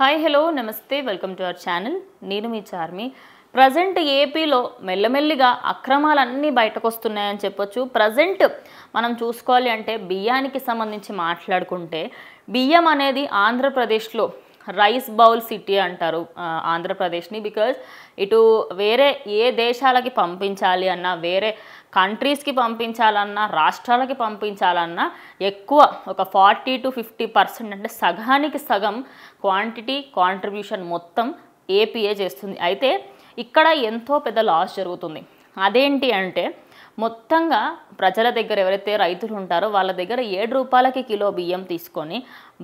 Hi hello నమస్తే welcome to our channel. నేను మీ Charmi. Present ఏపీలో మెల్లమెల్లిగా అక్రమాలన్నీ బయటకు వస్తున్నాయని చెప్పొచ్చు. ప్రజెంట్ మనం చూసుకోవాలి అంటే బియ్యానికి సంబంధించి మాట్లాడుకుంటే బియ్యం అనేది ఆంధ్రప్రదేశ్లో రైస్ బౌల్ సిటీ అంటారు ఆంధ్రప్రదేశ్ని. బికాజ్ ఇటు వేరే ఏ దేశాలకి పంపించాలి అన్నా, వేరే కంట్రీస్కి పంపించాలన్నా, రాష్ట్రాలకి పంపించాలన్నా ఎక్కువ ఒక 40 to 50% అంటే సగానికి సగం క్వాంటిటీ కాంట్రిబ్యూషన్ మొత్తం ఏపీఏ చేస్తుంది. అయితే ఇక్కడ ఎంతో పెద్ద లాస్ జరుగుతుంది. అదేంటి అంటే మొత్తంగా ప్రజల దగ్గర ఎవరైతే రైతులు ఉంటారో వాళ్ళ దగ్గర 7 రూపాయలకి కిలో బియ్యం తీసుకొని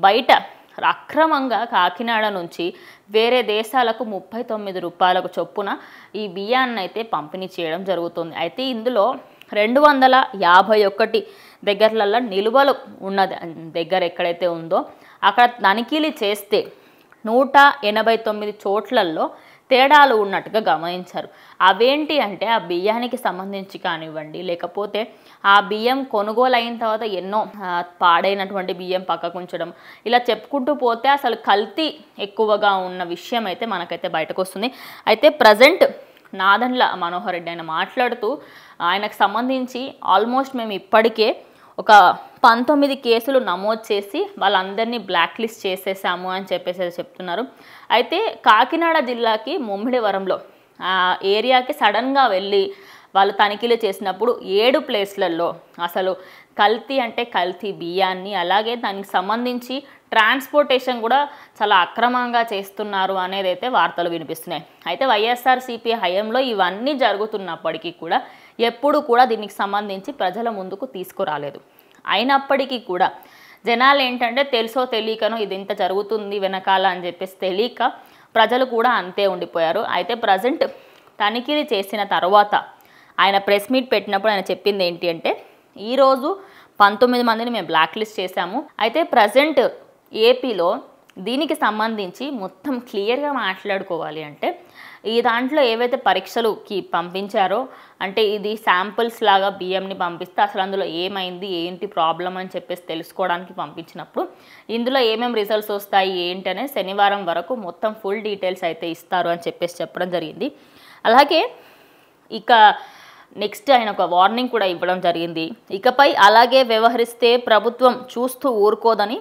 బయట అక్రమంగా కాకినాడ నుంచి వేరే దేశాలకు 39 రూపాయలకు చొప్పున ఈ బియ్యాన్ని అయితే పంపిణీ చేయడం జరుగుతుంది. అయితే ఇందులో 251 దగ్గరలలో నిలువలు ఉన్నది దగ్గర ఎక్కడైతే ఉందో అక్కడ తనిఖీలు చేస్తే 189 చోట్లలో తేడాలు ఉన్నట్టుగా గమనించారు. అవేంటి అంటే ఆ బియ్యానికి సంబంధించి కానివ్వండి, లేకపోతే ఆ బియ్యం కొనుగోలు అయిన తర్వాత ఎన్నో పాడైనటువంటి బియ్యం పక్కకు ఉంచడం, ఇలా చెప్పుకుంటూ పోతే అసలు కల్తీ ఎక్కువగా ఉన్న విషయం అయితే మనకైతే బయటకు వస్తుంది. అయితే ప్రజెంట్ నాదెండ్ల మనోహర్ రెడ్డి ఆయన మాట్లాడుతూ ఆయనకు సంబంధించి ఆల్మోస్ట్ మేము ఇప్పటికే ఒక 19 కేసులు నమోదు చేసి వాళ్ళందరినీ బ్లాక్ లిస్ట్ చేసేసాము అని చెప్పేసి చెప్తున్నారు. అయితే కాకినాడ జిల్లాకి ముమ్మిడివరంలో ఏరియాకి సడన్గా వెళ్ళి వాళ్ళు తనిఖీలు చేసినప్పుడు 7 ప్లేస్లలో అసలు కల్తీ అంటే కల్తీ బియ్యాన్ని, అలాగే దానికి సంబంధించి ట్రాన్స్పోర్టేషన్ కూడా చాలా అక్రమంగా చేస్తున్నారు అనేది అయితే వార్తలు వినిపిస్తున్నాయి. అయితే వైఎస్ఆర్సీపీ హయాంలో ఇవన్నీ జరుగుతున్నప్పటికీ కూడా ఎప్పుడు కూడా దీనికి సంబంధించి ప్రజల ముందుకు తీసుకురాలేదు. అయినప్పటికీ కూడా జనాలు ఏంటంటే తెలుసో తెలియకనో ఇది ఇంత జరుగుతుంది వెనకాల అని చెప్పేసి తెలియక ప్రజలు కూడా అంతే ఉండిపోయారు. అయితే ప్రజెంట్ తనిఖీలు చేసిన తర్వాత ఆయన ప్రెస్ మీట్ పెట్టినప్పుడు ఆయన చెప్పింది ఏంటి అంటే ఈరోజు 19 మందిని మేము బ్లాక్ లిస్ట్ చేశాము. అయితే ప్రజెంట్ ఏపీలో దీనికి సంబంధించి మొత్తం క్లియర్గా మాట్లాడుకోవాలి అంటే ఈ దాంట్లో ఏవైతే పరీక్షలుకి పంపించారో అంటే ఇది శాంపిల్స్ లాగా బియ్యంని పంపిస్తే అసలు అందులో ఏమైంది ఏంటి ప్రాబ్లం అని చెప్పేసి తెలుసుకోవడానికి పంపించినప్పుడు ఇందులో ఏమేమి రిజల్ట్స్ వస్తాయి ఏంటి అనే శనివారం వరకు మొత్తం ఫుల్ డీటెయిల్స్ అయితే ఇస్తారు అని చెప్పేసి చెప్పడం జరిగింది. అలాగే ఇక నెక్స్ట్ ఆయన ఒక వార్నింగ్ కూడా ఇవ్వడం జరిగింది. ఇకపై అలాగే వ్యవహరిస్తే ప్రభుత్వం చూస్తూ ఊరుకోదని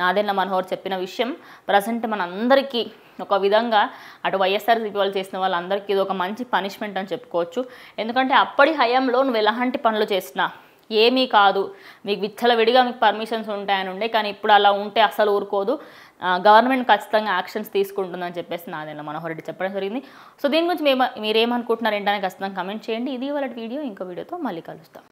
నాదెండ్ల మనోహర్ చెప్పిన విషయం ప్రజెంట్ మనందరికీ ఒక విధంగా అటు వైఎస్ఆర్సీపీ వాళ్ళు చేసిన వాళ్ళందరికీ ఇది ఒక మంచి పనిష్మెంట్ అని చెప్పుకోవచ్చు. ఎందుకంటే అప్పటి హయాంలో నువ్వు ఎలాంటి పనులు చేసినా ఏమీ కాదు, మీకు విచ్చలవిడిగా మీకు పర్మిషన్స్ ఉంటాయని ఉండే, కానీ ఇప్పుడు అలా ఉంటే అసలు ఊరుకోదు, గవర్నమెంట్ ఖచ్చితంగా యాక్షన్స్ తీసుకుంటుందని చెప్పేసి నాదెండ్ల మనోహర్ రెడ్డి చెప్పడం జరిగింది. సో దీని గురించి మీరేమనుకుంటున్నారు ఏంటనే ఖచ్చితంగా కమెంట్ చేయండి. ఇది వాళ్ళ వీడియో, ఇంకో వీడియోతో మళ్ళీ కలుస్తాం.